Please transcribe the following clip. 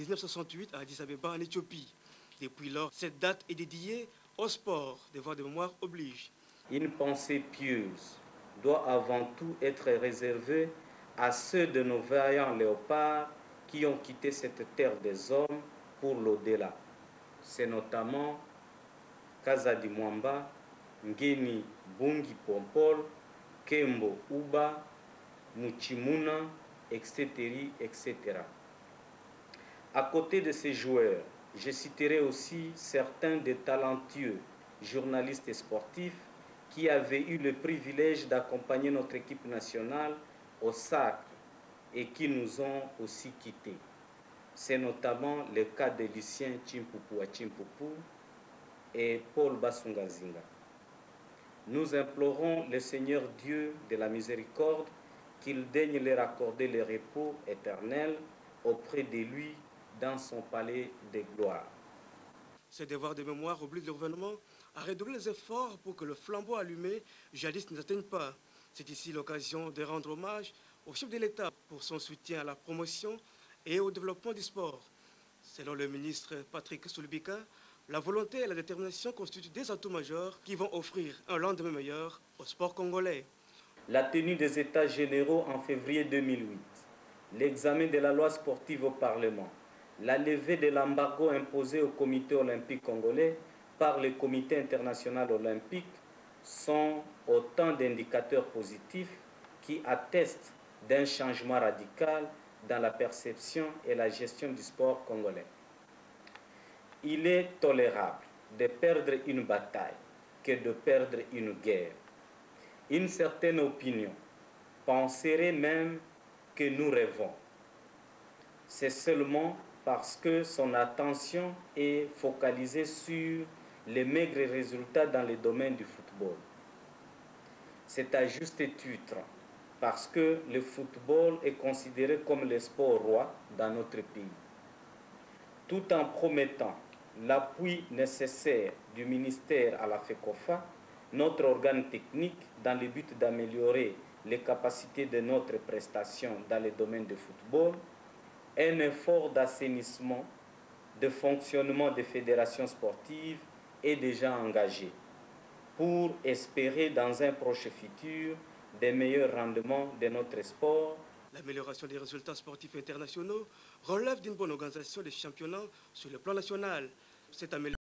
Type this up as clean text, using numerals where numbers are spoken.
1968 à Addis Abeba en Éthiopie. Depuis lors, cette date est dédiée au sport. Devoir de mémoire oblige. Une pensée pieuse doit avant tout être réservée à ceux de nos vaillants léopards qui ont quitté cette terre des hommes pour l'au-delà. C'est notamment Kazadi Mwamba, Ngeni Bungi Pompol, Kembo Uba, Muchimuna, etc. À côté de ces joueurs, je citerai aussi certains des talentueux journalistes et sportifs qui avaient eu le privilège d'accompagner notre équipe nationale au sacre et qui nous ont aussi quittés. C'est notamment le cas de Lucien Chimpupu Chimpupu et Paul Basungazinga. Nous implorons le Seigneur Dieu de la miséricorde qu'il daigne leur accorder le repos éternel auprès de lui dans son palais de gloire. Ce devoir de mémoire oblige le gouvernement à redoubler les efforts pour que le flambeau allumé jadis ne s'éteigne pas. C'est ici l'occasion de rendre hommage au chef de l'État pour son soutien à la promotion et au développement du sport. Selon le ministre Patrick Soulbika, la volonté et la détermination constituent des atouts majeurs qui vont offrir un lendemain meilleur au sport congolais. La tenue des États généraux en février 2008, l'examen de la loi sportive au Parlement, la levée de l'embargo imposé au Comité olympique congolais par le Comité international olympique sont autant d'indicateurs positifs qui attestent d'un changement radical dans la perception et la gestion du sport congolais. Il est tolérable de perdre une bataille que de perdre une guerre. Une certaine opinion penserait même que nous rêvons. C'est seulement parce que son attention est focalisée sur les maigres résultats dans le domaine du football. C'est à juste titre parce que le football est considéré comme le sport roi dans notre pays. Tout en promettant l'appui nécessaire du ministère à la FECOFA, notre organe technique, dans le but d'améliorer les capacités de notre prestation dans le domaine du football, un effort d'assainissement, de fonctionnement des fédérations sportives est déjà engagé pour espérer dans un proche futur des meilleurs rendements de notre sport. L'amélioration des résultats sportifs internationaux relève d'une bonne organisation des championnats sur le plan national. Cette amélioration